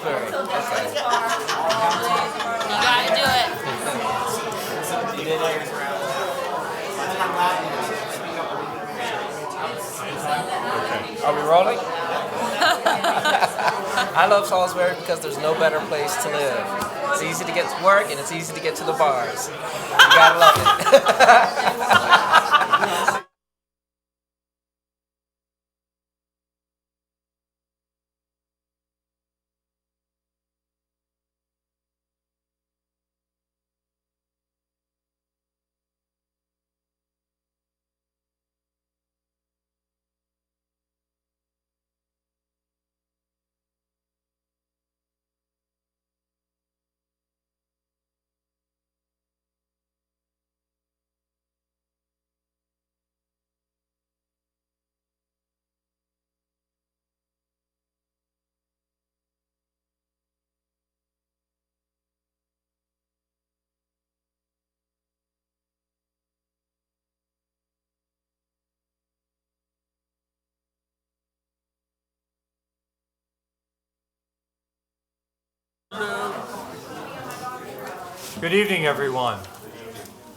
Okay. You gotta do it. You did it. Okay. Are we rolling? I love Salisbury because there's no better place to live. It's easy to get to work and it's easy to get to the bars. You gotta love it. Good evening, everyone,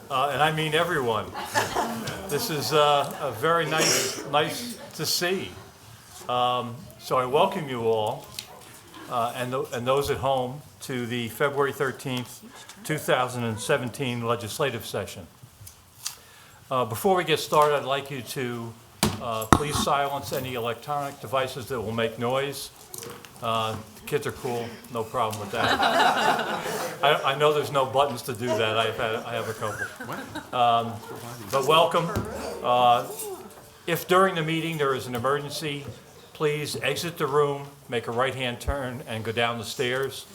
and I mean everyone. This is a very nice to see. So I welcome you all and those at home to the February 13th, 2017 legislative session. Before we get started, I'd like you to please silence any electronic devices that will make noise. The kids are cool, no problem with that. I know there's no buttons to do that. I have a couple. But welcome. If during the meeting there is an emergency, please exit the room, make a right-hand turn, and go down the stairs.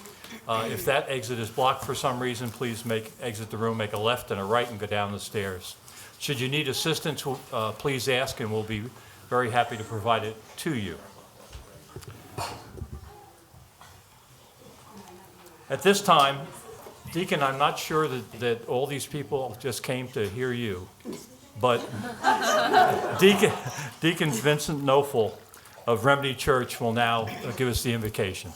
If that exit is blocked for some reason, please exit the room, make a left and a right, and go down the stairs. Should you need assistance, please ask, and we'll be very happy to provide it to you. At this time, Deacon, I'm not sure that all these people just came to hear you, but Deacon Vincent Nofel of Remedy Church will now give us the invocation.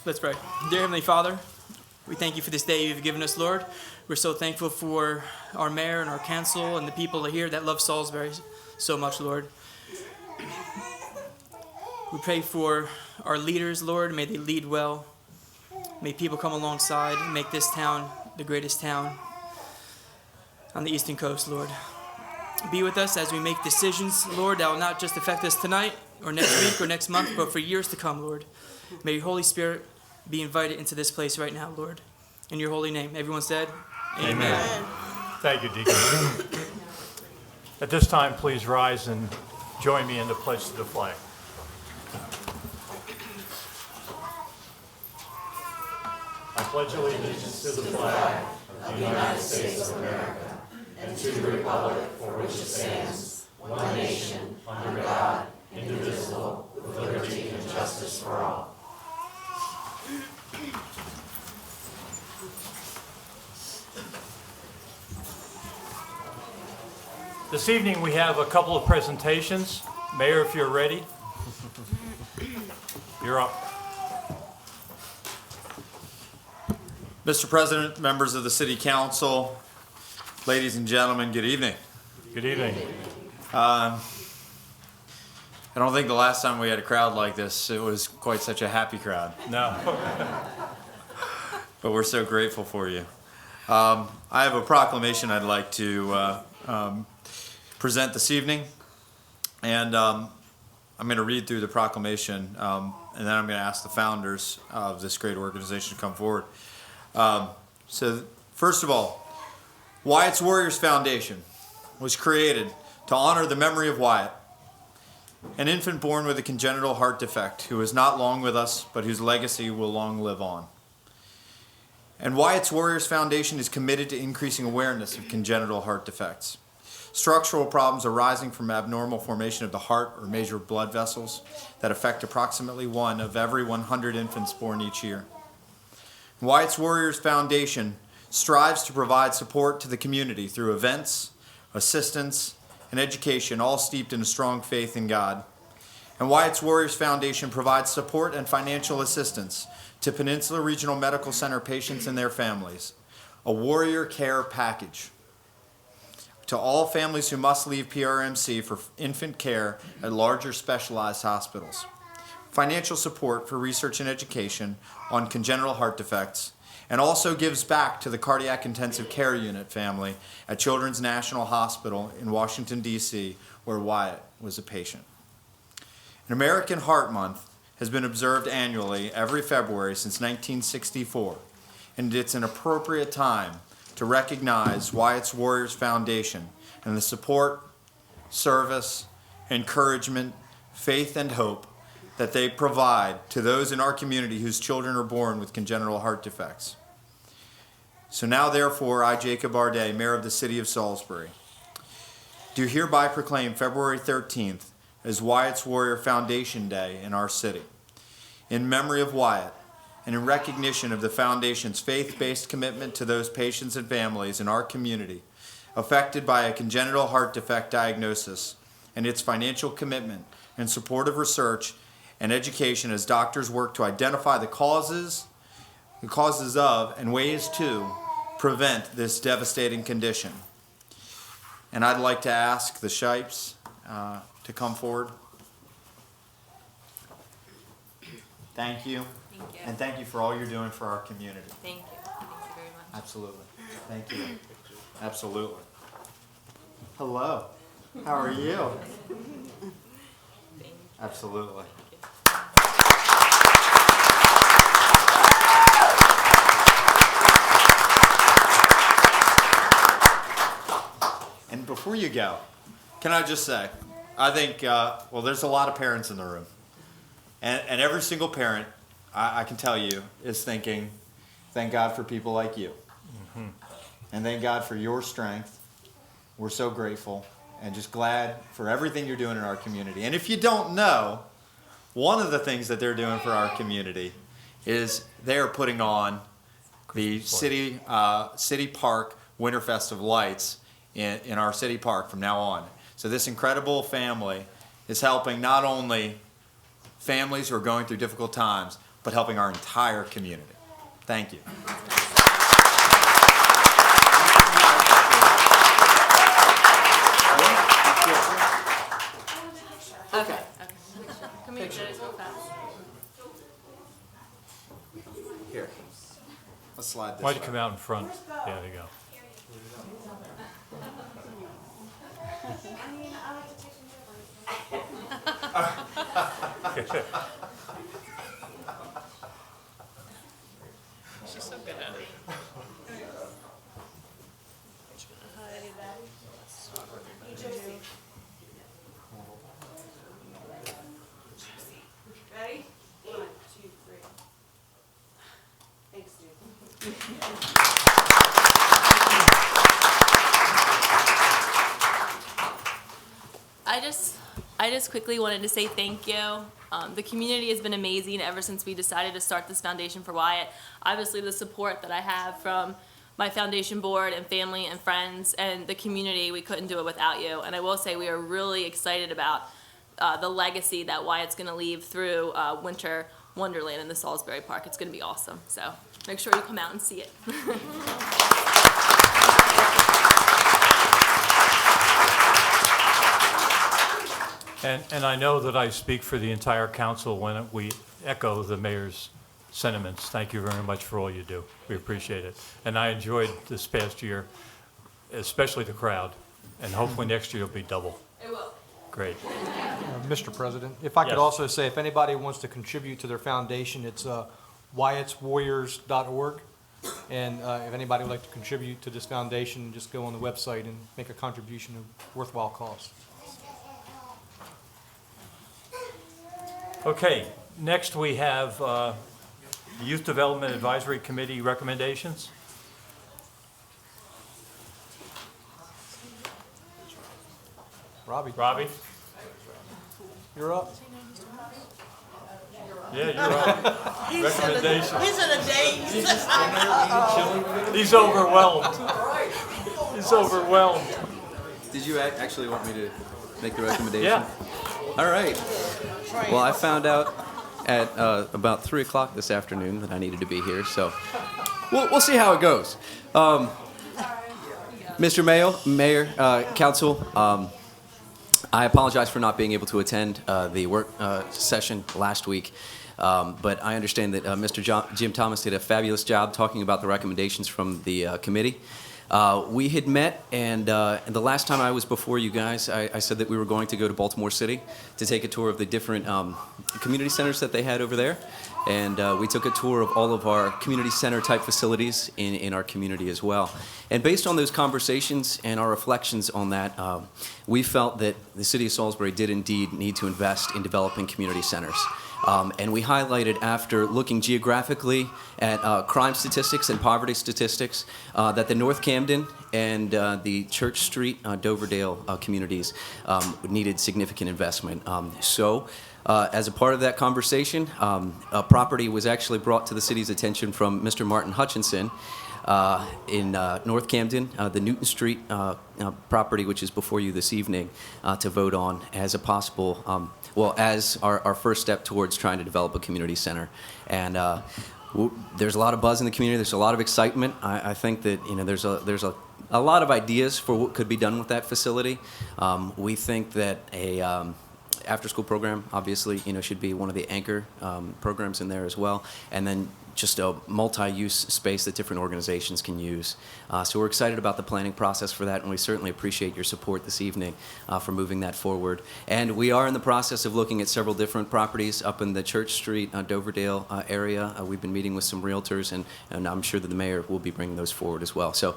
Let's pray. Dear Heavenly Father, we thank you for this day you've given us, Lord. We're so thankful for our mayor and our council and the people here that love Salisbury so much, Lord. We pray for our leaders, Lord. May they lead well. May people come alongside and make this town the greatest town on the eastern coast, Lord. Be with us as we make decisions, Lord, that will not just affect us tonight or next week or next month, but for years to come, Lord. May your Holy Spirit be invited into this place right now, Lord. In your holy name. Everyone said, Amen. Thank you, Deacon. At this time, please rise and join me in the pledge to the flag. I pledge allegiance to the flag of the United States of America and to the republic for which it stands, one nation, under God, indivisible, with liberty and justice for all. This evening we have a couple of presentations. Mayor, if you're ready, you're up. Mr. President, members of the City Council, ladies and gentlemen, good evening. Good evening. I don't think the last time we had a crowd like this, it was quite such a happy crowd. No. But we're so grateful for you. I have a proclamation I'd like to present this evening. And I'm going to read through the proclamation, and then I'm going to ask the founders of this great organization to come forward. So first of all, Wyatt's Warriors Foundation was created to honor the memory of Wyatt, an infant born with a congenital heart defect who is not long with us, but whose legacy will long live on. And Wyatt's Warriors Foundation is committed to increasing awareness of congenital heart defects, structural problems arising from abnormal formation of the heart or major blood vessels that affect approximately 1 of every 100 infants born each year. Wyatt's Warriors Foundation strives to provide support to the community through events, assistance, and education, all steeped in a strong faith in God. And Wyatt's Warriors Foundation provides support and financial assistance to Peninsula Regional Medical Center patients and their families, a Warrior Care Package to all families who must leave PRMC for infant care at larger specialized hospitals, financial support for research and education on congenital heart defects, and also gives back to the Cardiac Intensive Care Unit family at Children's National Hospital in Washington, D.C., where Wyatt was a patient. An American Heart Month has been observed annually every February since 1964, and it's an appropriate time to recognize Wyatt's Warriors Foundation and the support, service, encouragement, faith, and hope that they provide to those in our community whose children are born with congenital heart defects. So now, therefore, I, Jacob Arday, Mayor of the City of Salisbury, do hereby proclaim February 13th as Wyatt's Warrior Foundation Day in our city, in memory of Wyatt and in recognition of the Foundation's faith-based commitment to those patients and families in our community affected by a congenital heart defect diagnosis, and its financial commitment in support of research and education as doctors work to identify the causes of and ways to prevent this devastating condition. And I'd like to ask the Shipes to come forward. Thank you. Thank you. And thank you for all you're doing for our community. Thank you. Thank you very much. Absolutely. Thank you. Absolutely. Hello. How are you? Absolutely. And before you go, can I just say, I think, well, there's a lot of parents in the room. And every single parent, I can tell you, is thinking, thank God for people like you. Mm-hmm. And thank God for your strength. We're so grateful and just glad for everything you're doing in our community. And if you don't know, one of the things that they're doing for our community is they're putting on the City Park Winterfest of Lights in our city park from now on. So this incredible family is helping not only families who are going through difficult times, but helping our entire community. Thank you. Okay. Come here, guys, real fast. Here. Let's slide this Why don't you way. come out in front? Yeah, there you go. She's so good at it. Ready? 1, 2, 3. Thanks, dude. I just quickly wanted to say thank you. The community has been amazing ever since we decided to start this foundation for Wyatt. Obviously, the support that I have from my foundation board and family and friends and the community, we couldn't do it without you. And I will say we are really excited about the legacy that Wyatt's going to leave through Winter Wonderland in the Salisbury Park. It's going to be awesome. So make sure you come out and see it. And I know that I speak for the entire council when we echo the mayor's sentiments. Thank you very much for all you do. We appreciate it. And I enjoyed this past year, especially the crowd, and hopefully next year it'll be double. It will. Great. Mr. President, if I Yes. could also say, if anybody wants to contribute to their foundation, it's wyattswarriors.org. And if anybody would like to contribute to this foundation, just go on the website and make a contribution of worthwhile cost. Okay, next we have the Youth Development Advisory Committee recommendations. Robbie, Robbie? you're up. Yeah, you're up. Recommendations. He's in a daze. He's overwhelmed. He's overwhelmed. Did you actually want me to make the recommendation? Yeah. All right. Well, I found out at about 3 o'clock this afternoon that I needed to be here, so we'll see how it goes. Mr. Mayor, Council, I apologize for not being able to attend the work session last week. But I understand that Mr. Jim Thomas did a fabulous job talking about the recommendations from the committee. We had met, and the last time I was before you guys, I said that we were going to go to Baltimore City to take a tour of the different community centers that they had over there. And we took a tour of all of our community center type facilities in our community as well. And based on those conversations and our reflections on that, we felt that the city of Salisbury did indeed need to invest in developing community centers. And we highlighted, after looking geographically at crime statistics and poverty statistics, that the North Camden and the Church Street, Doverdale communities needed significant investment. As a part of that conversation, a property was actually brought to the city's attention from Mr. Martin Hutchinson in North Camden, the Newton Street property, which is before you this evening, to vote on as a possible, as our first step towards trying to develop a community center. And there's a lot of buzz in the community. There's a lot of excitement. I think that there's a lot of ideas for what could be done with that facility. We think that a after-school program, obviously, should be one of the anchor programs in there as well, and then just a multi-use space that different organizations can use. So we're excited about the planning process for that, and we certainly appreciate your support this evening for moving that forward. And we are in the process of looking at several different properties up in the Church Street, Doverdale area. We've been meeting with some realtors, and I'm sure that the mayor will be bringing those forward as well. So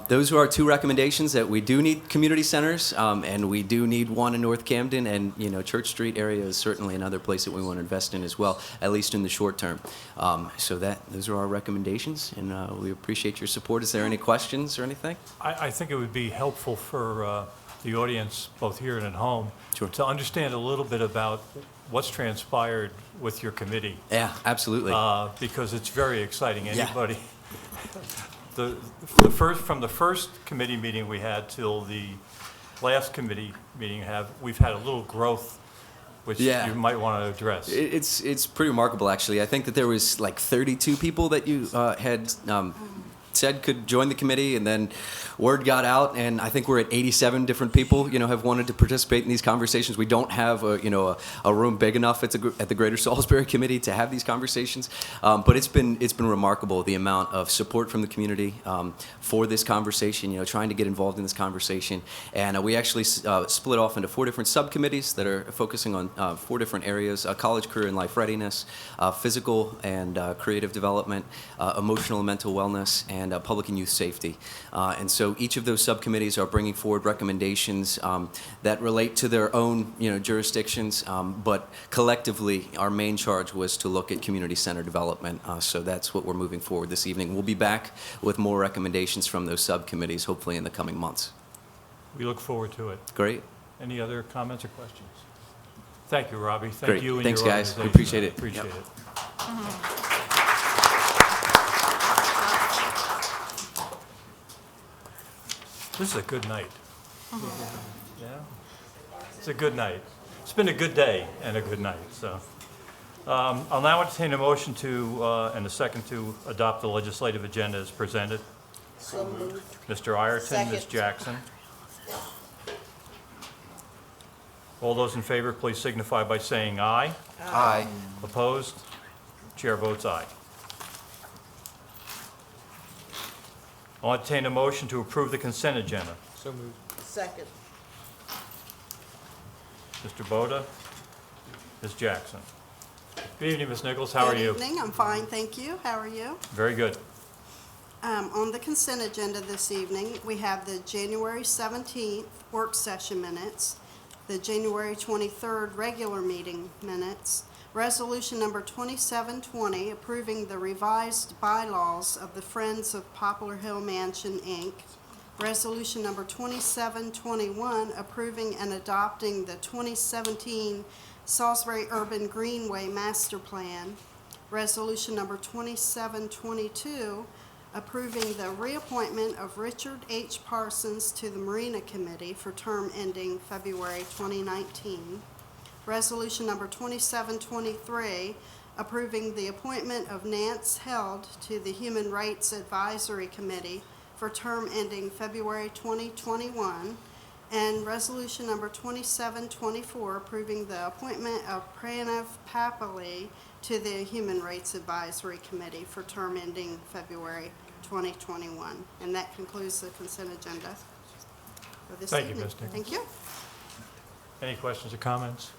those are our two recommendations, that we do need community centers, and we do need one in North Camden, and Church Street area is certainly another place that we want to invest in as well, at least in the short term. Those are our recommendations, and we appreciate your support. Is there any questions or anything? I think it would be helpful for the audience, both here and at home, to understand a little bit about what's transpired with your committee. Yeah, absolutely. Because it's very exciting. Yeah. Anybody, from the first committee meeting we had till the last committee meeting we've had a little growth, which you might want to address. It's pretty remarkable, actually. I think that there was like 32 people that you had said could join the committee, and then word got out, and I think we're at 87 different people, have wanted to participate in these conversations. We don't have a room big enough at the Greater Salisbury Committee to have these conversations, but it's been remarkable, the amount of support from the community for this conversation. Trying to get involved in this conversation, and we actually split off into 4 different subcommittees that are focusing on 4 different areas: college, career, and life readiness, physical and creative development, emotional and mental wellness, and public and youth safety. And so each of those subcommittees are bringing forward recommendations that relate to their own jurisdictions, but collectively our main charge was to look at community center development. So that's what we're moving forward this evening. We'll be back with more recommendations from those subcommittees, hopefully in the coming months. We look forward to it. Great. Any other comments or questions? Thank you, Robbie. Thank Great. you and Thanks, your guys. We organization. appreciate it. Appreciate Yep. it. This is a good night. Yeah, it's a good night. It's been a good day and a good night. So, I'll now entertain a motion and a second to adopt the legislative agenda as presented. So moved. Mr. Ireton, Ms. Second. Jackson. All those in favor, please signify by saying aye. Aye. Opposed? Chair votes aye. I'll entertain a motion to approve the consent agenda. So moved. Second. Mr. Boda, Ms. Jackson. Good evening, Ms. Nichols. How are you? Good evening. I'm fine, thank you. How are you? Very good. On the consent agenda this evening, we have the January 17th work session minutes, the January 23rd regular meeting minutes, resolution number 2720 approving the revised bylaws of the Friends of Poplar Hill Mansion, Inc., resolution number 2721 approving and adopting the 2017 Salisbury Urban Greenway Master Plan, resolution number 2722 approving the reappointment of Richard H. Parsons to the Marina Committee for term ending February 2019. Resolution number 2723, approving the appointment of Nance Held to the Human Rights Advisory Committee for term ending February 2021. And resolution number 2724, approving the appointment of Pranav Papali to the Human Rights Advisory Committee for term ending February 2021. And that concludes the consent agenda for this Thank you, evening. Ms. Nichols. Thank you. Any questions or comments?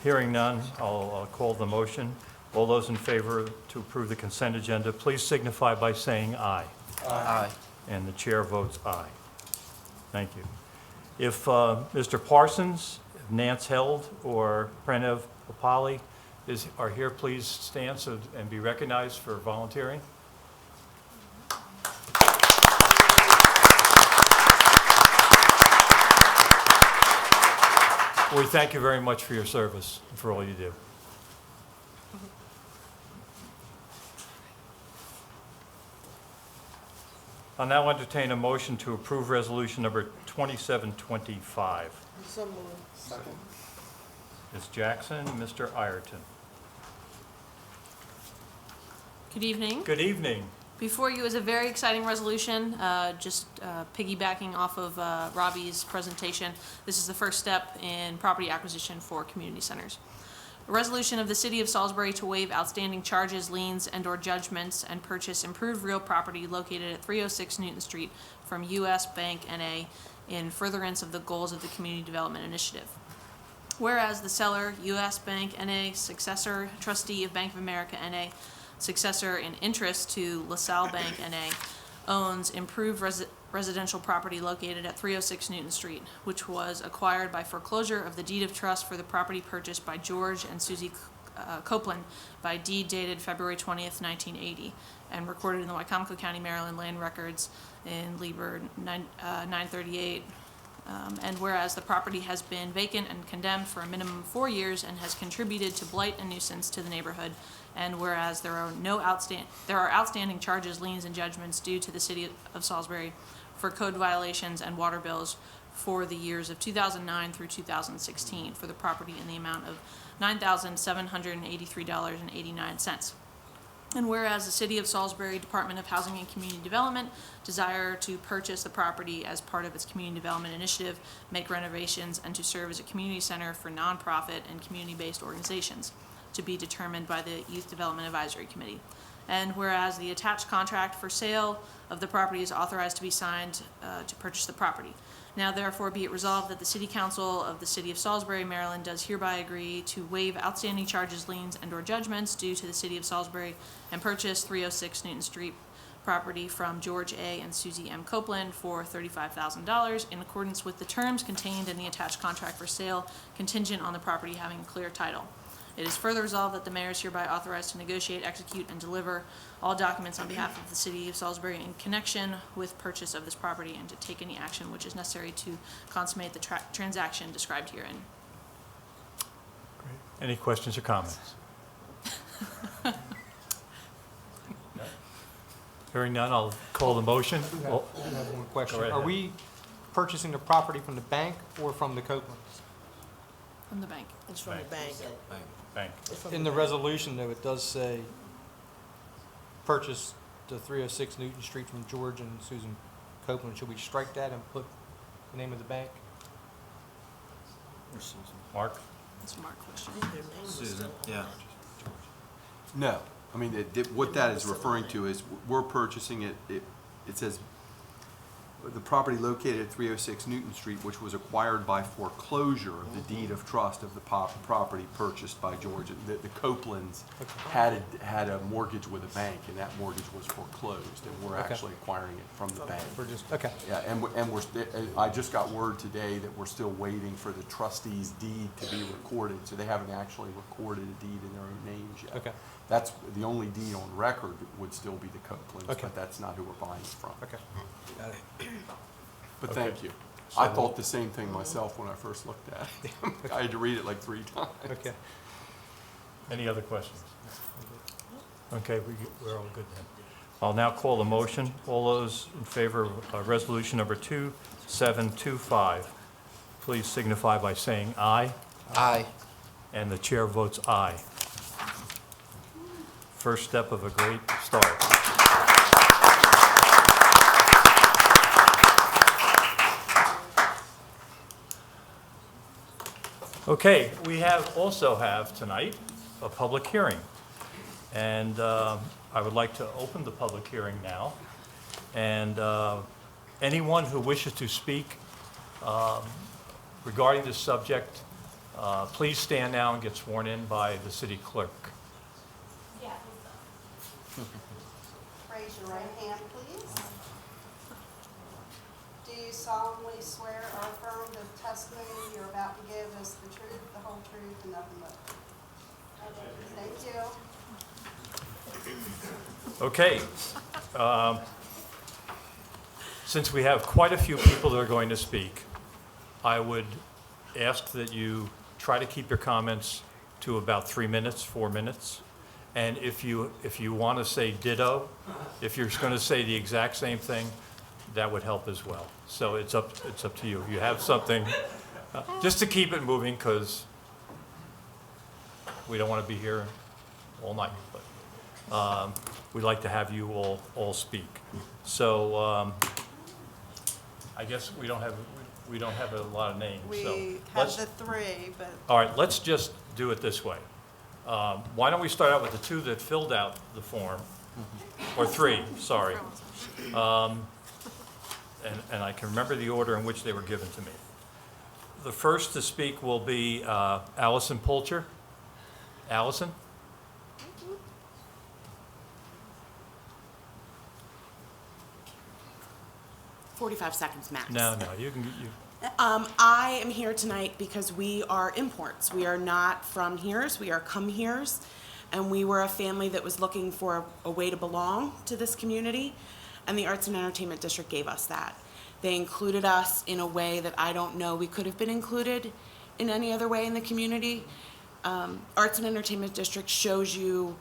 Hearing none, I'll call the motion. All those in favor to approve the consent agenda, please signify by saying aye. Aye. And the chair votes aye. Thank you. If Mr. Parsons, Nance Held, or Pranav Papali are here, please stand and be recognized for volunteering. We thank you very much for your service and for all you do. I'll now entertain a motion to approve resolution number 2725. So moved. Second. Ms. Jackson, Mr. Ireton. Good evening. Good evening. Before you is a very exciting resolution, just piggybacking off of Robbie's presentation. This is the first step in property acquisition for community centers. A resolution of the City of Salisbury to waive outstanding charges, liens, and/or judgments and purchase improved real property located at 306 Newton Street from U.S. Bank N.A. in furtherance of the goals of the Community Development Initiative. Whereas the seller, U.S. Bank N.A., successor trustee of Bank of America N.A., successor in interest to LaSalle Bank N.A., owns improved residential property located at 306 Newton Street, which was acquired by foreclosure of the deed of trust for the property purchased by George and Susie Copeland by deed dated February 20th, 1980, and recorded in the Wycomico County, Maryland Land Records in Lieber 938. And whereas the property has been vacant and condemned for a minimum of 4 years and has contributed to blight and nuisance to the neighborhood, and whereas there are outstanding charges, liens, and judgments due to the City of Salisbury for code violations and water bills for the years of 2009 through 2016 for the property in the amount of $9,783.89. And whereas the City of Salisbury Department of Housing and Community Development desire to purchase the property as part of its community development initiative, make renovations, and to serve as a community center for nonprofit and community-based organizations, to be determined by the Youth Development Advisory Committee. And whereas the attached contract for sale of the property is authorized to be signed to purchase the property. Now therefore be it resolved that the City Council of the City of Salisbury, Maryland does hereby agree to waive outstanding charges, liens, and/or judgments due to the City of Salisbury and purchase 306 Newton Street property from George A. and Susie M. Copeland for $35,000 in accordance with the terms contained in the attached contract for sale, contingent on the property having a clear title. It is further resolved that the mayor is hereby authorized to negotiate, execute, and deliver all documents on behalf of the City of Salisbury in connection with purchase of this property and to take any action which is necessary to consummate the transaction described herein. Great. Any questions or comments? Hearing none, I'll call the motion. I have one question. Go right Are ahead. we purchasing the property from the bank or from the Copelands? From the bank. It's from the bank. Bank. It's from In the resolution, though, it does say purchase the 306 Newton Street from George and Susan Copeland. Should we strike that and put the name of the bank? Mark? That's a Mark question. Their name was Susan, still yeah. No, I mean, what that is referring to is, we're purchasing it, it says, the property located at 306 Newton Street, which was acquired by foreclosure of the deed of trust of the property purchased by George. The Copelands had a mortgage with a bank, and that mortgage was foreclosed, and we're Okay. actually acquiring it from the bank. We're just, okay. Yeah, and I just got word today that we're still waiting for the trustee's deed to be recorded, so they haven't actually recorded a deed in their own names yet. Okay. That's, the only deed on record would still be the Copelands, Okay. but that's not who we're buying it from. Okay. But Okay. thank you. I thought the same thing myself when I first looked at it. I had to read it like 3 times. Okay. Any other questions? Okay, we're all good then. I'll now call the motion. All those in favor of resolution number 2725, please signify by saying aye. Aye. And the chair votes aye. First step of a great start. Okay, we also have tonight a public hearing. And I would like to open the public hearing now. And anyone who wishes to speak regarding this subject, please stand now and get sworn in by the city clerk. Raise your right hand, please. Do you solemnly swear or affirm the testimony you're about to give is the truth, the whole truth, and nothing but the truth? Thank you. Okay. Since we have quite a few people that are going to speak, I would ask that you try to keep your comments to about 3 minutes, 4 minutes. And if you want to say ditto, if you're going to say the exact same thing, that would help as well. So it's up to you. You have something, just to keep it moving, because we don't want to be here all night. But we'd like to have you all speak. So I guess we don't have a lot of names. So We have the three, but all right, let's just do it this way. Why don't we start out with the two that filled out the form, or three, sorry. And I can remember the order in which they were given to me. The first to speak will be Allison Pulcher. Allison? 45 seconds max. No, you can. I am here tonight because we are imports. We are not from here's, we are come here's. And we were a family that was looking for a way to belong to this community. And the Arts and Entertainment District gave us that. They included us in a way that I don't know we could have been included in any other way in the community. Arts and Entertainment District shows you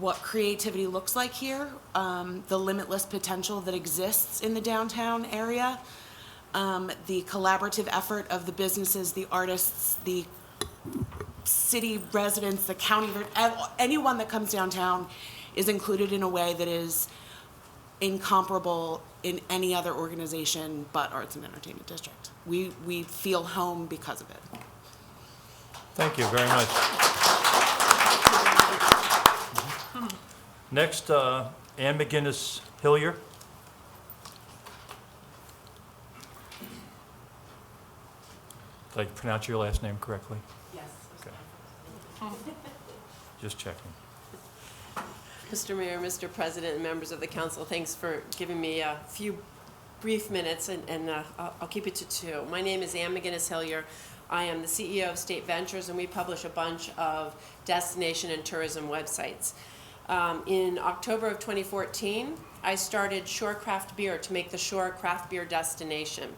what creativity looks like here, the limitless potential that exists in the downtown area, the collaborative effort of the businesses, the artists, the city residents, the county, anyone that comes downtown is included in a way that is incomparable in any other organization but Arts and Entertainment District. We feel home because of it. Thank you very much. Next, Ann McGinnis Hillier. Did I pronounce your last name correctly? Yes. Okay. Just checking. Mr. Mayor, Mr. President, and members of the council, thanks for giving me a few brief minutes, and I'll keep it to 2. My name is Ann McGinnis Hillier. I am the CEO of State Ventures, and we publish a bunch of destination and tourism websites. In October of 2014, I started Shore Craft Beer to make the Shore Craft Beer destination.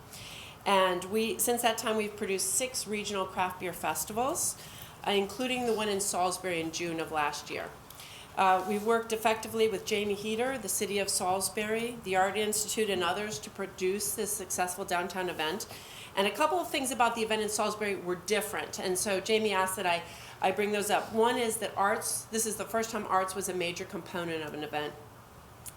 And since that time, we've produced 6 regional craft beer festivals, including the one in Salisbury in June of last year. We've worked effectively with Jamie Heater, the City of Salisbury, the Art Institute, and others to produce this successful downtown event. And a couple of things about the event in Salisbury were different. And so Jamie asked that I bring those up. One is that this is the first time arts was a major component of an event.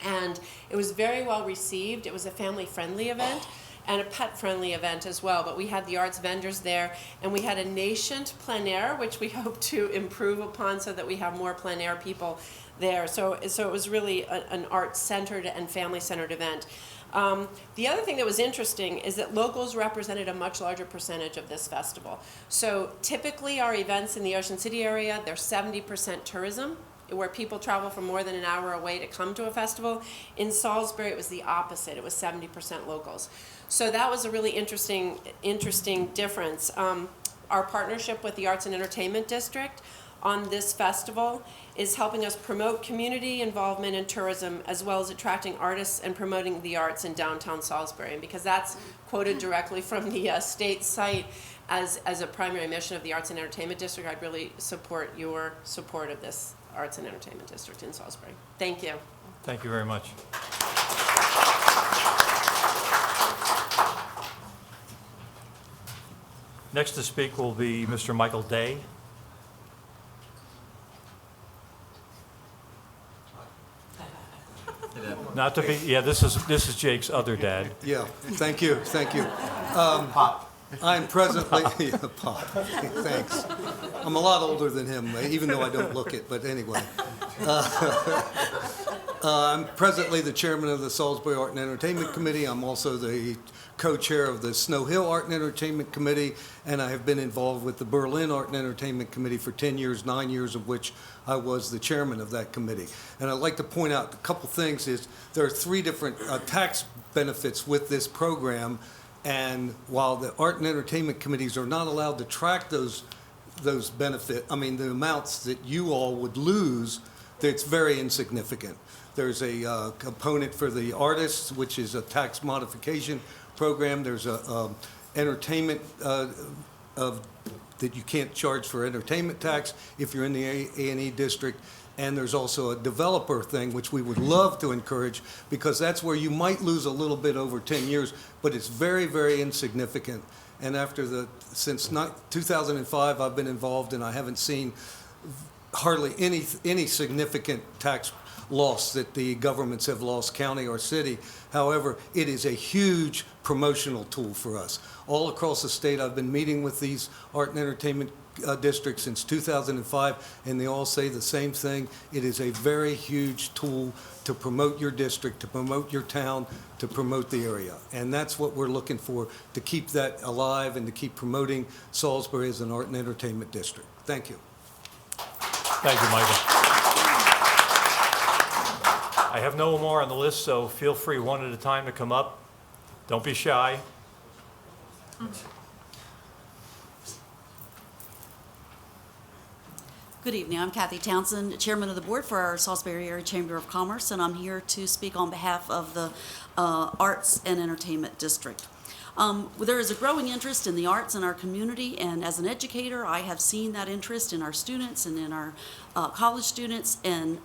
And it was very well received. It was a family-friendly event and a pet-friendly event as well. But we had the arts vendors there, and we had a nascent plein air, which we hope to improve upon so that we have more plein air people there. So it was really an art-centered and family-centered event. The other thing that was interesting is that locals represented a much larger percentage of this festival. So typically our events in the Ocean City area, they're 70% tourism, where people travel from more than an hour away to come to a festival. In Salisbury, it was the opposite. It was 70% locals. So that was a really interesting difference. Our partnership with the Arts and Entertainment District on this festival is helping us promote community involvement in tourism, as well as attracting artists and promoting the arts in downtown Salisbury. And because that's quoted directly from the state site, as a primary mission of the Arts and Entertainment District, I'd really support your support of this Arts and Entertainment District in Salisbury. Thank you. Thank you very much. Next to speak will be Mr. Michael Day. Not to be, yeah, this is Jake's other dad. Yeah, thank you. I'm presently, yeah, Pop, thanks. I'm a lot older than him, even though I don't look it, but anyway. I'm presently the chairman of the Salisbury Art and Entertainment Committee. I'm also the co-chair of the Snow Hill Art and Entertainment Committee, and I have been involved with the Berlin Art and Entertainment Committee for 10 years, 9 years of which I was the chairman of that committee. And I'd like to point out a couple things. There are 3 different tax benefits with this program, and while the Art and Entertainment Committees are not allowed to track the amounts that you all would lose, it's very insignificant. There's a component for the artists, which is a tax modification program. There's a entertainment that you can't charge for entertainment tax if you're in the A&E district. And there's also a developer thing, which we would love to encourage, because that's where you might lose a little bit over 10 years, but it's very, very insignificant. And since 2005, I've been involved, and I haven't seen hardly any significant tax loss that the governments have lost, county or city. However, it is a huge promotional tool for us. All across the state, I've been meeting with these art and entertainment districts since 2005, and they all say the same thing. It is a very huge tool to promote your district, to promote your town, to promote the area. And that's what we're looking for, to keep that alive and to keep promoting Salisbury as an art and entertainment district. Thank you. Thank you, Michael. I have no more on the list, so feel free one at a time to come up. Don't be shy. Good evening. I'm Kathy Townsend, Chairman of the Board for our Salisbury Area Chamber of Commerce, and I'm here to speak on behalf of the Arts and Entertainment District. There is a growing interest in the arts in our community, and as an educator, I have seen that interest in our students and in our college students and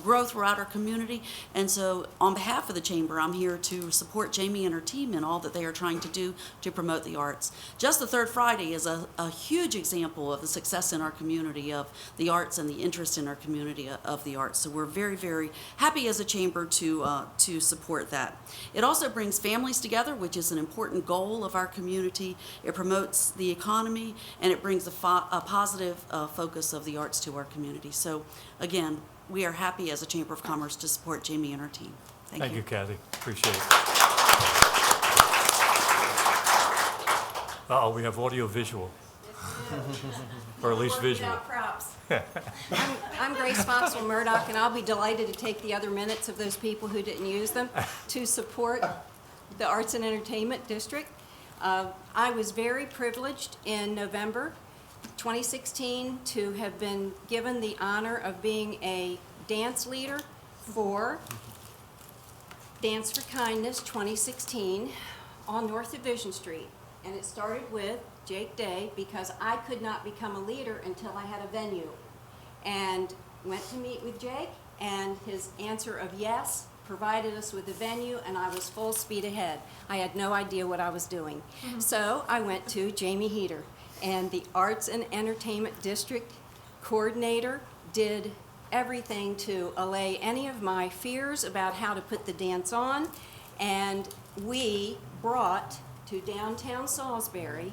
grow throughout our community. And so on behalf of the Chamber, I'm here to support Jamie and her team in all that they are trying to do to promote the arts. Just the Third Friday is a huge example of the success in our community of the arts and the interest in our community of the arts. So we're very, very happy as a Chamber to support that. It also brings families together, which is an important goal of our community. It promotes the economy, and it brings a positive focus of the arts to our community. So again, we are happy as a Chamber of Commerce to support Jamie and her team. Thank you, Kathy. Appreciate it. Uh-oh, we have audio visual. Or at least visual. Props. I'm Grace Foxwell Murdoch, and I'll be delighted to take the other minutes of those people who didn't use them to support the Arts and Entertainment District. I was very privileged in November 2016 to have been given the honor of being a dance leader for Dance for Kindness 2016 on North Division Street. And it started with Jake Day, because I could not become a leader until I had a venue. And went to meet with Jake, and his answer of yes provided us with a venue, and I was full speed ahead. I had no idea what I was doing. So I went to Jamie Heater, and the Arts and Entertainment District coordinator did everything to allay any of my fears about how to put the dance on, and we brought to downtown Salisbury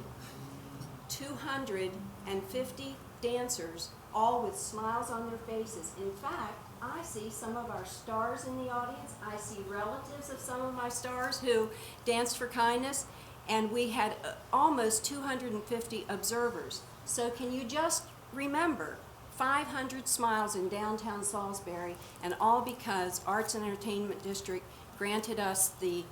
250 dancers, all with smiles on their faces. In fact, I see some of our stars in the audience. I see relatives of some of my stars who danced for kindness, and we had almost 250 observers. So can you just remember 500 smiles in downtown Salisbury, and all because Arts and Entertainment District granted us the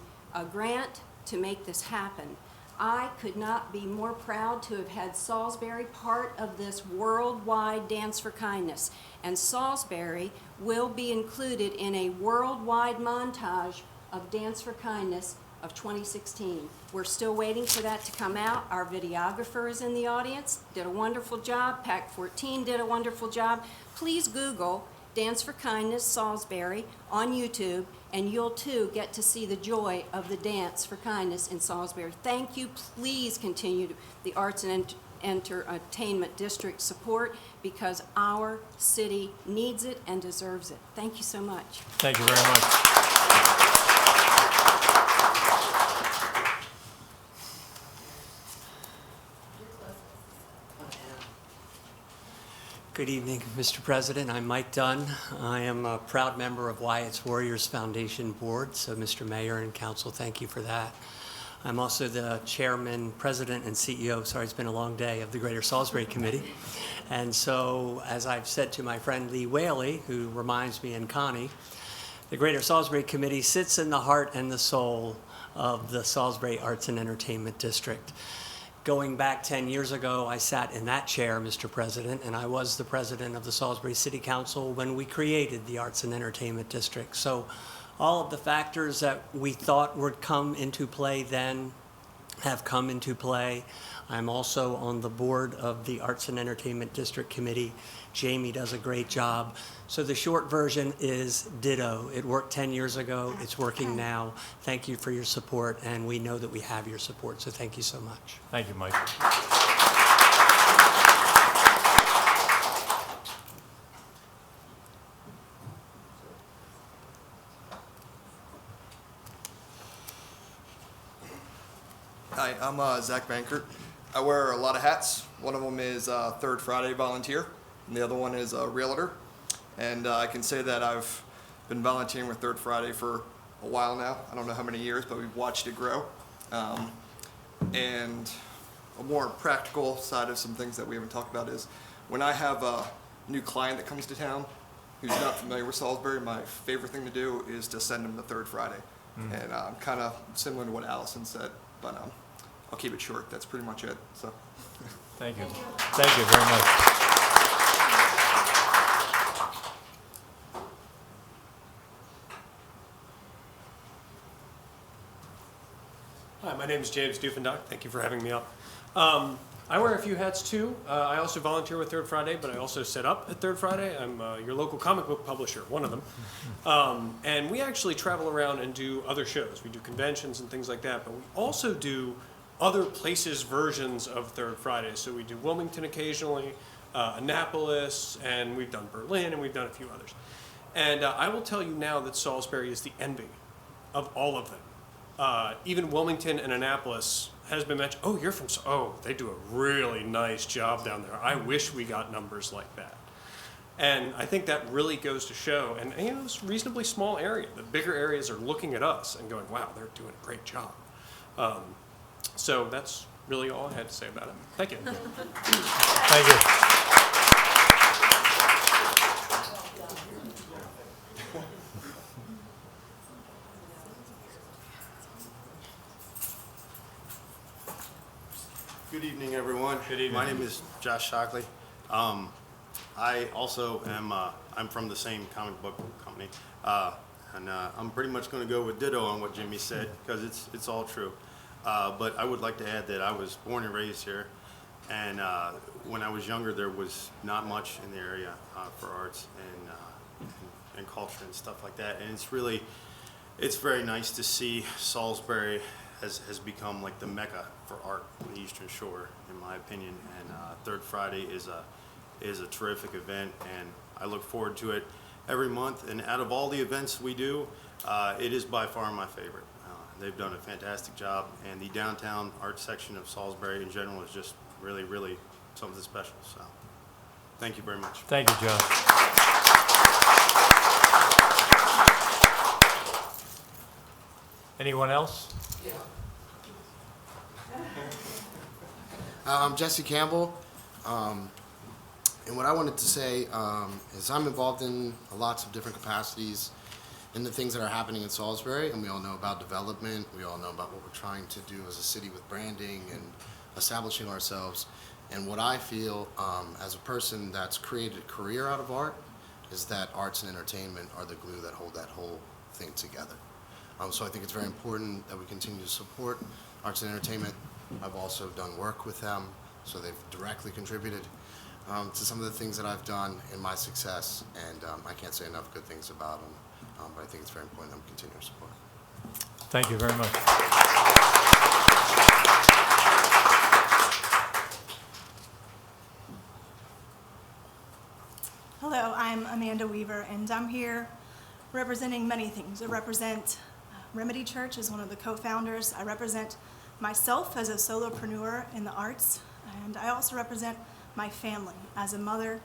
grant to make this happen. I could not be more proud to have had Salisbury part of this worldwide Dance for Kindness. And Salisbury will be included in a worldwide montage of Dance for Kindness of 2016. We're still waiting for that to come out. Our videographer is in the audience, did a wonderful job. PAC 14 did a wonderful job. Please Google Dance for Kindness Salisbury on YouTube, and you'll too get to see the joy of the Dance for Kindness in Salisbury. Thank you. Please continue the Arts and Entertainment District support, because our city needs it and deserves it. Thank you so much. Thank you very much. Good evening, Mr. President. I'm Mike Dunn. I am a proud member of Wyatt's Warriors Foundation Board, so Mr. Mayor and Council, thank you for that. I'm also the Chairman, President, and CEO, sorry, it's been a long day, of the Greater Salisbury Committee. And so, as I've said to my friend Lee Whaley, who reminds me, and Connie, the Greater Salisbury Committee sits in the heart and the soul of the Salisbury Arts and Entertainment District. Going back 10 years ago, I sat in that chair, Mr. President, and I was the president of the Salisbury City Council when we created the Arts and Entertainment District. So all of the factors that we thought would come into play then have come into play. I'm also on the board of the Arts and Entertainment District Committee. Jamie does a great job. So the short version is ditto. It worked 10 years ago. It's working now. Thank you for your support, and we know that we have your support, so thank you so much. Thank you, Mike. Hi, I'm Zach Bankert. I wear a lot of hats. One of them is Third Friday volunteer, and the other one is realtor. And I can say that I've been volunteering with Third Friday for a while now. I don't know how many years, but we've watched it grow. And a more practical side of some things that we haven't talked about is when I have a new client that comes to town who's not familiar with Salisbury, my favorite thing to do is to send them to Third Friday. And kind of similar to what Allison said, but I'll keep it short. That's pretty much it. So, thank you. Thank you very much. Hi, my name is James Dufendock. Thank you for having me up. I wear a few hats too. I also volunteer with Third Friday, but I also set up at Third Friday. I'm your local comic book publisher, one of them. And we actually travel around and do other shows. We do conventions and things like that, but we also do other places' versions of Third Friday. So we do Wilmington occasionally, Annapolis, and we've done Berlin, and we've done a few others. And I will tell you now that Salisbury is the envy of all of them. Even Wilmington and Annapolis has been mentioned. Oh, you're from, oh, they do a really nice job down there. I wish we got numbers like that. And I think that really goes to show, and you know, it's a reasonably small area. The bigger areas are looking at us and going, wow, they're doing a great job. So that's really all I had to say about it. Thank you. Thank you. Good evening, everyone. Good evening. My name is Josh Shockley. I also am, I'm from the same comic book company. And I'm pretty much going to go with ditto on what Jimmy said, because it's all true. But I would like to add that I was born and raised here. And when I was younger, there was not much in the area for arts and culture and stuff like that. And it's very nice to see Salisbury has become like the mecca for art on the Eastern Shore, in my opinion. And Third Friday is a terrific event, and I look forward to it every month. And out of all the events we do, it is by far my favorite. They've done a fantastic job, and the downtown art section of Salisbury in general is just really, really something special. So, thank you very much. Thank you, Joe. Anyone else? I'm Jesse Campbell, and what I wanted to say is I'm involved in lots of different capacities in the things that are happening in Salisbury, and we all know about development, we all know about what we're trying to do as a city with branding and establishing ourselves. And what I feel as a person that's created a career out of art is that arts and entertainment are the glue that hold that whole thing together. So I think it's very important that we continue to support arts and entertainment. I've also done work with them, so they've directly contributed to some of the things that I've done in my success, and I can't say enough good things about them, but I think it's very important that we continue to support. Thank you very much. Hello, I'm Amanda Weaver, and I'm here representing many things. I represent Remedy Church as one of the co-founders. I represent myself as a solopreneur in the arts, and I also represent my family as a mother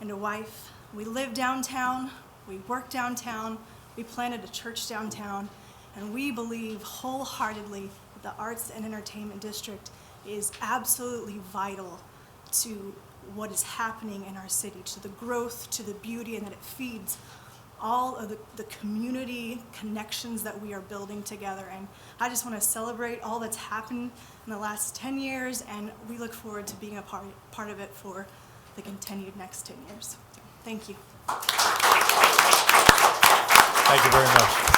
and a wife. We live downtown, we work downtown, we planted a church downtown, and we believe wholeheartedly that the Arts and Entertainment District is absolutely vital to what is happening in our city, to the growth, to the beauty, and that it feeds all of the community connections that we are building together. And I just want to celebrate all that's happened in the last 10 years, and we look forward to being a part of it for the continued next 10 years. Thank you. Thank you very much.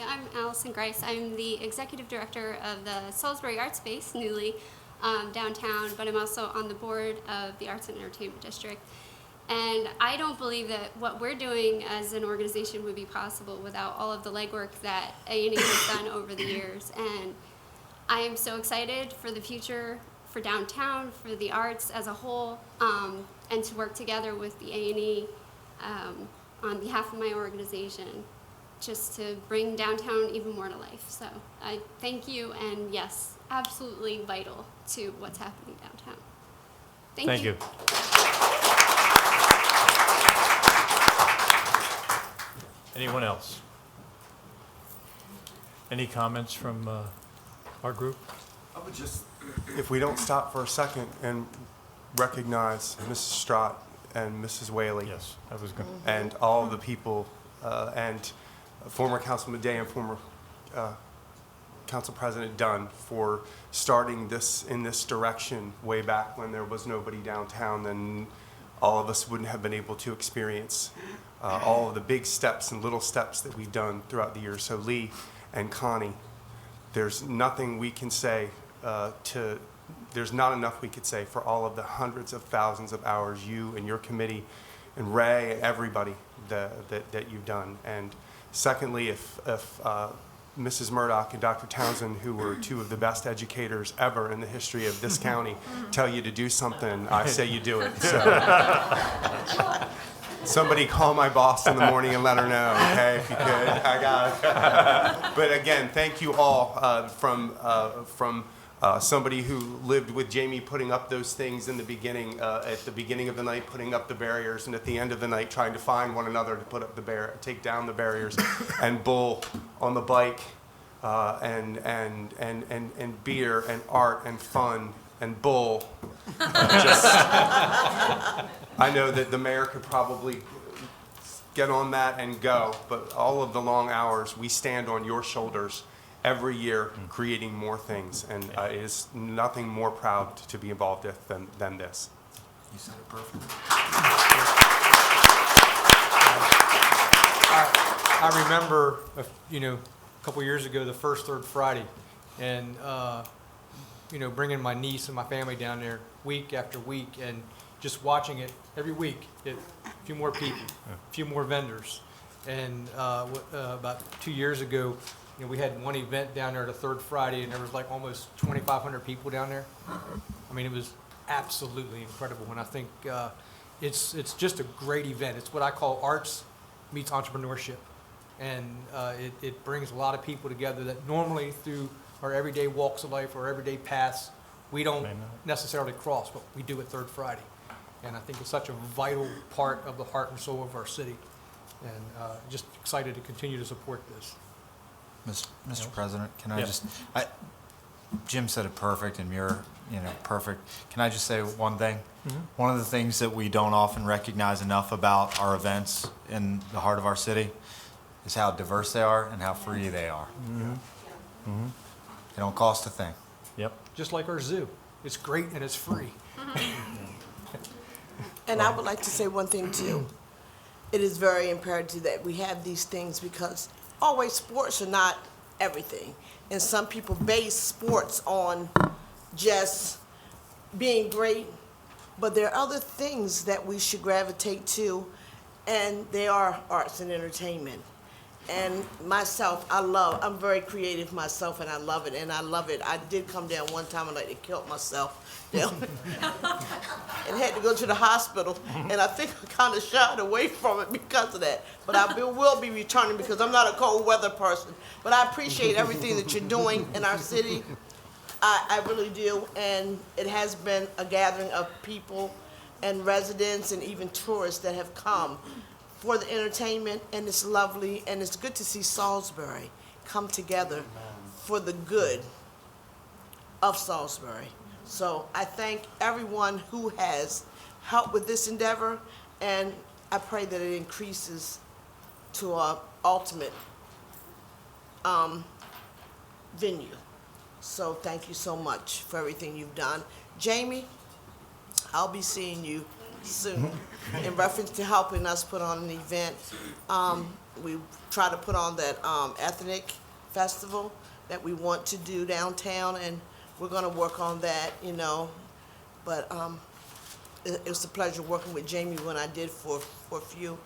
I'm Allison Grice. I'm the executive director of the Salisbury Art Space, newly downtown, but I'm also on the board of the Arts and Entertainment District. And I don't believe that what we're doing as an organization would be possible without all of the legwork that A&E has done over the years. And I am so excited for the future, for downtown, for the arts as a whole, and to work together with the A&E on behalf of my organization, just to bring downtown even more to life. So I thank you, and yes, absolutely vital to what's happening downtown. Thank you. Anyone else? Any comments from our group? I would just, if we don't stop for a second and recognize Mrs. Strott and Mrs. Whaley. Yes, I was going to. And all of the people, and former Councilman Day and former Council President Dunn for starting this in this direction way back when there was nobody downtown, then all of us wouldn't have been able to experience all of the big steps and little steps that we've done throughout the years. So Lee and Connie, there's nothing we can say there's not enough we could say for all of the hundreds of thousands of hours you and your committee and Ray and everybody that you've done. And secondly, if Mrs. Murdoch and Dr. Townsend, who were two of the best educators ever in the history of this county, tell you to do something, I say you do it. So somebody call my boss in the morning and let her know, okay, if you could. I got it. But again, thank you all from somebody who lived with Jamie putting up those things in the beginning, at the beginning of the night, putting up the barriers, and at the end of the night, trying to find one another to put up the take down the barriers, and Bull on the bike, and beer and art and fun and Bull. I know that the mayor could probably get on that and go, but all of the long hours, we stand on your shoulders every year creating more things, and it is nothing more proud to be involved with than this. You said it perfectly. I remember, a couple years ago, the first third Friday, and bringing my niece and my family down there week after week, and just watching it every week. A few more people, a few more vendors, and about 2 years ago, we had one event down there the third Friday, and there was like almost 2,500 people down there. I mean, it was absolutely incredible, and I think it's just a great event. It's what I call arts meets entrepreneurship, and it brings a lot of people together that normally through our everyday walks of life or everyday paths we don't necessarily cross, but we do it third Friday, and I think it's such a vital part of the heart and soul of our city, and just excited to continue to support this. Mr. President, can I Yes. just, Jim said it perfect and you're, perfect. Can I just say one thing? Mhm. One of the things that we don't often recognize enough about our events in the heart of our city is how diverse they are and how free they are. Mhm. Mhm. They don't cost a thing. Yep. Just like our zoo. It's great and it's free. And I would like to say one thing too. It is very imperative that we have these things because always sports are not everything. And some people base sports on just being great, but there are other things that we should gravitate to, and they are arts and entertainment. And myself, I'm very creative myself, and I love it, I did come down one time and I killed myself down and had to go to the hospital, and I think I kind of shied away from it because of that. But I will be returning because I'm not a cold weather person. But I appreciate everything that you're doing in our city. I really do, and it has been a gathering of people and residents and even tourists that have come for the entertainment, and it's lovely, and it's good to see Salisbury come together for the good of Salisbury. So I thank everyone who has helped with this endeavor, and I pray that it increases to our ultimate venue. So thank you so much for everything you've done. Jamie, I'll be seeing you soon in reference to helping us put on an event. We try to put on that ethnic festival that we want to do downtown, and we're going to work on that, you know. But it was a pleasure working with Jamie when I did for a few,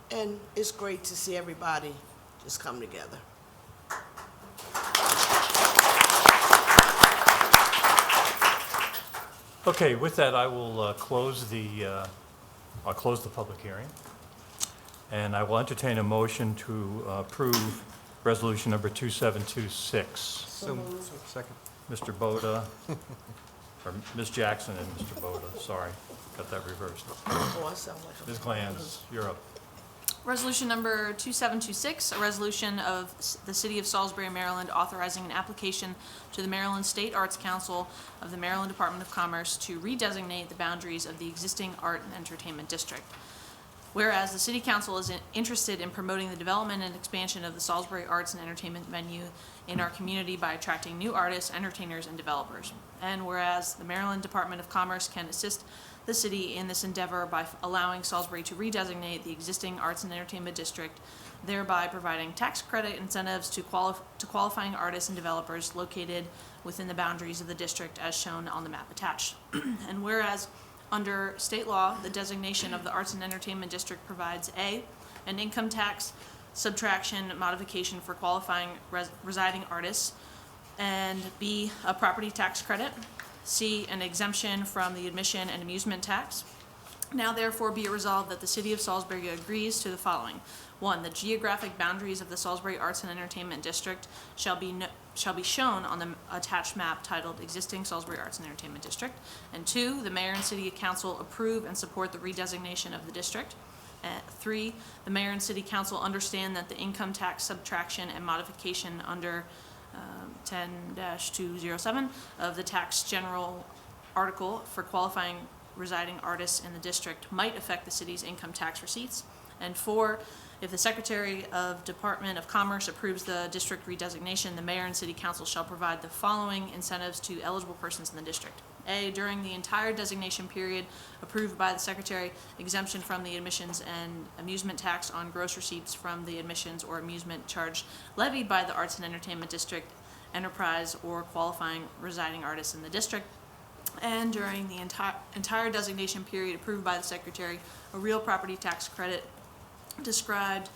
and it's great to see everybody just come together. Okay, with that, I will close the public hearing, and I will entertain a motion to approve resolution number 2726. Second. Mr. Boda, or Ms. Jackson and Mr. Boda, sorry, got that reversed. Oh, I sound like a... Ms. Glanz, you're up. Resolution number 2726, a resolution of the City of Salisbury, Maryland, authorizing an application to the Maryland State Arts Council of the Maryland Department of Commerce to redesignate the boundaries of the existing art and entertainment district. Whereas the City Council is interested in promoting the development and expansion of the Salisbury arts and entertainment venue in our community by attracting new artists, entertainers, and developers. And whereas the Maryland Department of Commerce can assist the city in this endeavor by allowing Salisbury to redesignate the existing arts and entertainment district, thereby providing tax credit incentives to qualifying artists and developers located within the boundaries of the district as shown on the map attached. And whereas under state law, the designation of the arts and entertainment district provides A, an income tax subtraction modification for qualifying residing artists, and B, a property tax credit, C, an exemption from the admission and amusement tax. Now therefore be it resolved that the City of Salisbury agrees to the following. 1, the geographic boundaries of the Salisbury Arts and Entertainment District shall be shown on the attached map titled Existing Salisbury Arts and Entertainment District. And 2, the Mayor and City Council approve and support the redesignation of the district. 3, the Mayor and City Council understand that the income tax subtraction and modification under 10-207 of the tax general article for qualifying residing artists in the district might affect the city's income tax receipts. And 4, if the Secretary of Department of Commerce approves the district redesignation, the Mayor and City Council shall provide the following incentives to eligible persons in the district. A, during the entire designation period approved by the Secretary, exemption from the admissions and amusement tax on gross receipts from the admissions or amusement charge levied by the Arts and Entertainment District enterprise or qualifying residing artists in the district. And during the entire designation period approved by the Secretary, a real property tax credit described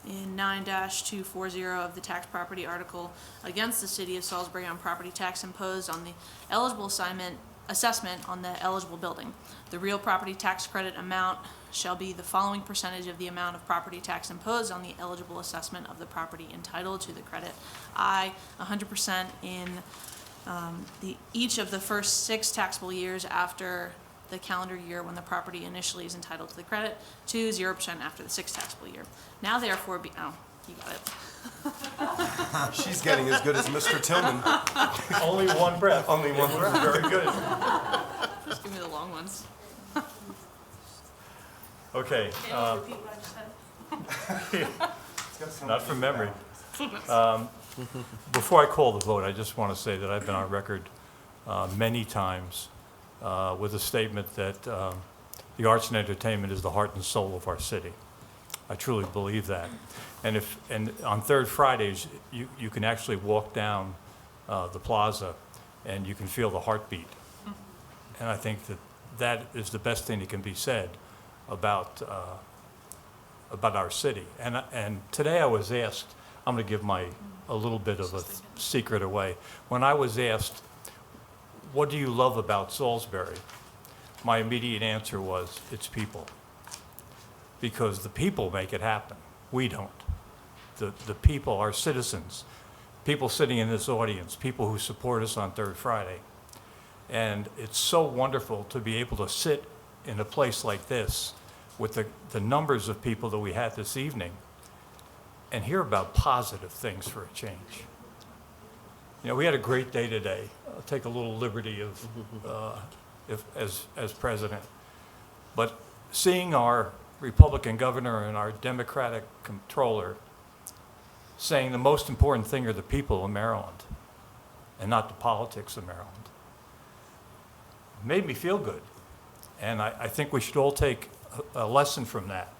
in 9-240 of the tax property article against the City of Salisbury on property tax imposed on the eligible assessment on the eligible building. The real property tax credit amount shall be the following percentage of the amount of property tax imposed on the eligible assessment of the property entitled to the credit. I, 100% in each of the first 6 taxable years after the calendar year when the property initially is entitled to the credit, 2, 0% after the 6th taxable year. Now therefore be, oh, you got it. She's getting as good as Mr. Tillman. Only one breath. Only one breath. Very good. Just give me the long ones. Okay. Can you repeat what I just said? Not from memory. Before I call the vote, I just want to say that I've been on record many times with a statement that the arts and entertainment is the heart and soul of our city. I truly believe that. And on third Fridays, you can actually walk down the plaza and you can feel the heartbeat. And I think that is the best thing that can be said about our city. And today I was asked, I'm going to give a little bit of a secret away. When I was asked, what do you love about Salisbury? My immediate answer was, it's people. Because the people make it happen. We don't. The people, our citizens, people sitting in this audience, people who support us on Third Friday. And it's so wonderful to be able to sit in a place like this with the numbers of people that we had this evening and hear about positive things for a change. You know, we had a great day today. I'll take a little liberty as president. But seeing our Republican governor and our Democratic controller saying the most important thing are the people of Maryland and not the politics of Maryland made me feel good. And I think we should all take a lesson from that,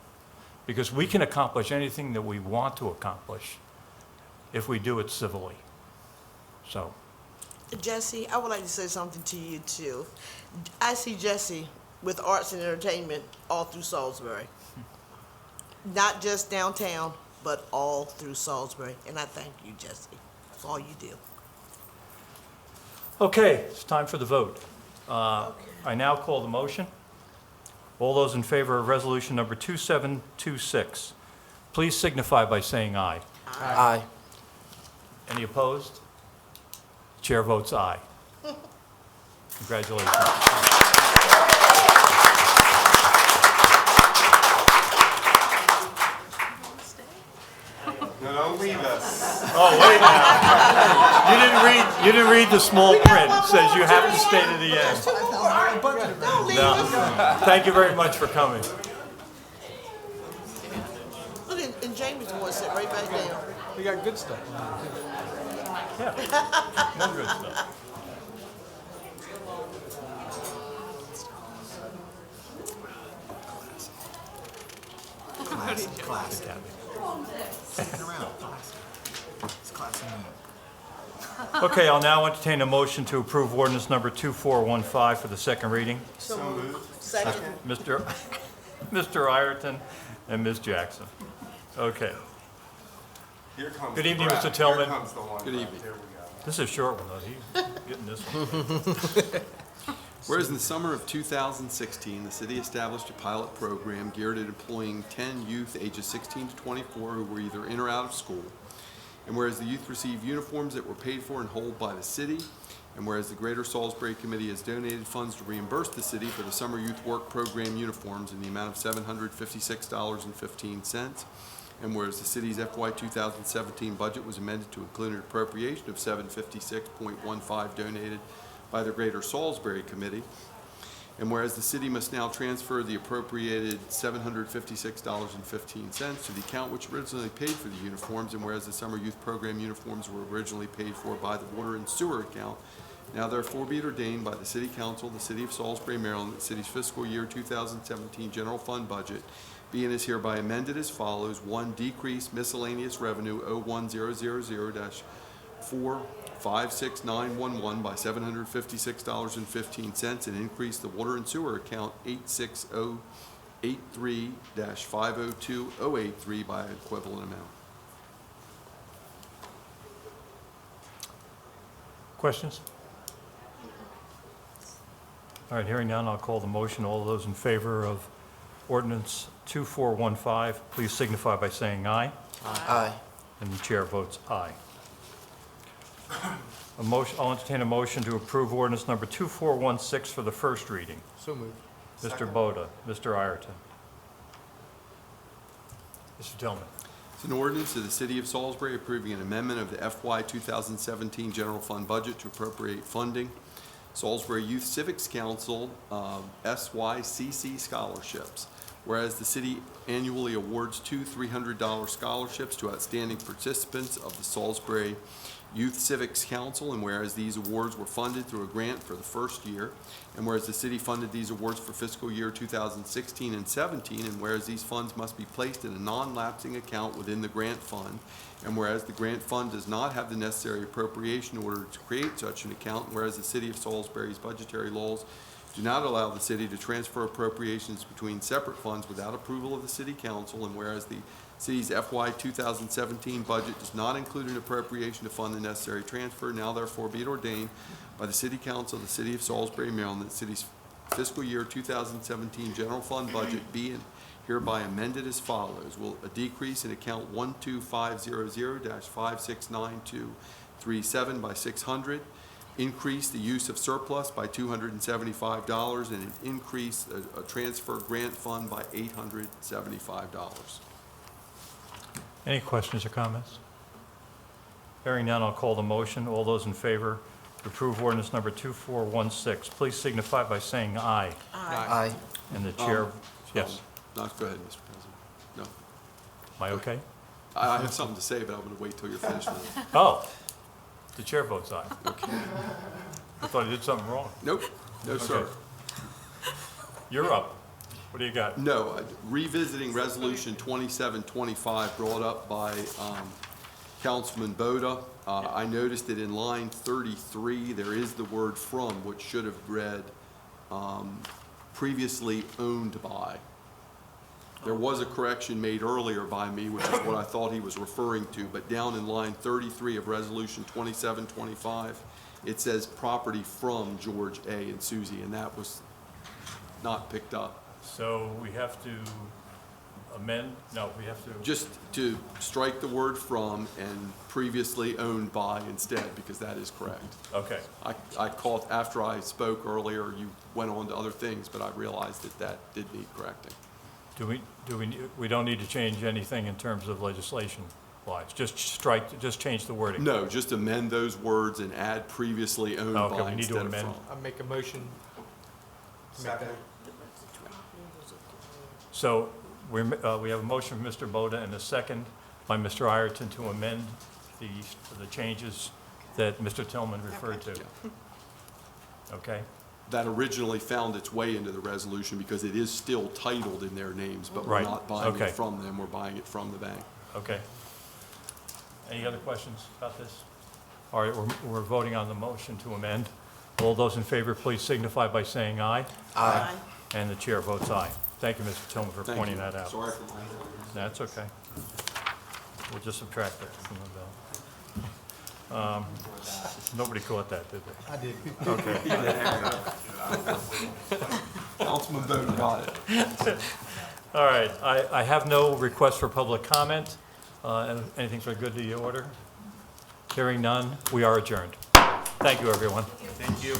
because we can accomplish anything that we want to accomplish if we do it civilly. So. Jesse, I would like to say something to you too. I see Jesse with arts and entertainment all through Salisbury. Not just downtown, but all through Salisbury. And I thank you, Jesse, for all you do. Okay, it's time for the vote. I now call the motion. All those in favor of resolution number 2726, please signify by saying aye. Aye. Any opposed? Chair votes aye. Congratulations. No, don't leave us. Oh, wait now. You didn't read the small print. It says you have to stay to the end. No. Thank you very much for coming. Look, and Jamie's going to sit right back down. We got good stuff. Yeah, more good stuff. Classic. Sitting around. It's classic. Okay, I'll now entertain a motion to approve ordinance number 2415 for the second reading. So moved. Second. Mr. Ireton and Ms. Jackson. Okay. Here comes Good the evening, brat. Mr. Tillman. Here comes the one. Good evening. Here we go. This is a short one, though. He's getting this one. Whereas in the summer of 2016, the city established a pilot program geared at employing 10 youth ages 16 to 24 who were either in or out of school. And whereas the youth received uniforms that were paid for in whole by the city, and whereas the Greater Salisbury Committee has donated funds to reimburse the city for the summer youth work program uniforms in the amount of $756.15, and whereas the city's FY 2017 budget was amended to include an appropriation of $756.15 donated by the Greater Salisbury Committee, and whereas the city must now transfer the appropriated $756.15 to the account which originally paid for the uniforms, and whereas the summer youth program uniforms were originally paid for by the water and sewer account, now therefore be it ordained by the City Council of the City of Salisbury, Maryland, that the city's fiscal year 2017 general fund budget be and is hereby amended as follows. 1, decrease miscellaneous revenue 01000-456911 by $756.15 and increase the water and sewer account 86083-502083 by an equivalent amount. Questions? All right, hearing none, I'll call the motion. All those in favor of ordinance 2415, please signify by saying aye. Aye. And the chair votes aye. I'll entertain a motion to approve ordinance number 2416 for the first reading. So moved. Mr. Boda, Mr. Ireton. Mr. Tillman. It's an ordinance of the City of Salisbury approving an amendment of the FY 2017 general fund budget to appropriate funding. Salisbury Youth Civics Council SYCC scholarships. Whereas the city annually awards two $300 scholarships to outstanding participants of the Salisbury Youth Civics Council, and whereas these awards were funded through a grant for the first year, and whereas the city funded these awards for fiscal year 2016 and 17, and whereas these funds must be placed in a non-lapsing account within the grant fund, and whereas the grant fund does not have the necessary appropriation in order to create such an account, and whereas the city of Salisbury's budgetary laws do not allow the city to transfer appropriations between separate funds without approval of the city council, and whereas the city's FY 2017 budget does not include an appropriation to fund the necessary transfer, now therefore be it ordained by the city council of the city of Salisbury, Maryland, that the city's fiscal year 2017 general fund budget be and hereby amended as follows. Will a decrease in account 12500-569237 by 600, increase the use of surplus by $275, and an increase a transfer grant fund by $875. Any questions or comments? Hearing none, I'll call the motion. All those in favor to approve ordinance number 2416, please signify by saying aye. Aye. And the chair, yes. No, go ahead, Mr. President. No. Am I okay? I have something to say, but I'm going to wait till you're finished with it. Oh, the chair votes aye. Okay. I thought I did something wrong. Nope. No, sir. Okay. You're up. What do you got? No, revisiting Resolution 2725 brought up by Councilman Boda. I noticed that in line 33, there is the word "from," which should have read previously owned by. There was a correction made earlier by me, which is what I thought he was referring to, but down in line 33 of Resolution 2725, it says property from George A. and Susie, and that was not picked up. So we have to amend, no, we have to. Just to strike the word "from" and previously owned by instead, because that is correct. Okay. I caught, after I spoke earlier, you went on to other things, but I realized that that did need correcting. We don't need to change anything in terms of legislation wise, just change the wording. No, just amend those words and add previously owned Okay, by we need to instead of amend. from. I make a motion. Second. So we have a motion from Mr. Boda and a second by Mr. Ireton to amend the changes that Mr. Tillman referred to. Okay? That originally found its way into the resolution because it is still titled in their names, but we're Right. not buying Okay. it from them, we're buying it from the bank. Okay. Any other questions about this? All right, we're voting on the motion to amend. All those in favor, please signify by saying aye. Aye. And the chair votes aye. Thank you, Mr. Tillman, for Thank pointing you. that out. Sorry for my. That's okay. We'll just subtract that from the bill. Nobody caught that, did they? I did. Okay. Councilman Bowden got it. All right, I have no request for public comment. Anything for good of the order? Hearing none, we are adjourned. Thank you, everyone. Thank you.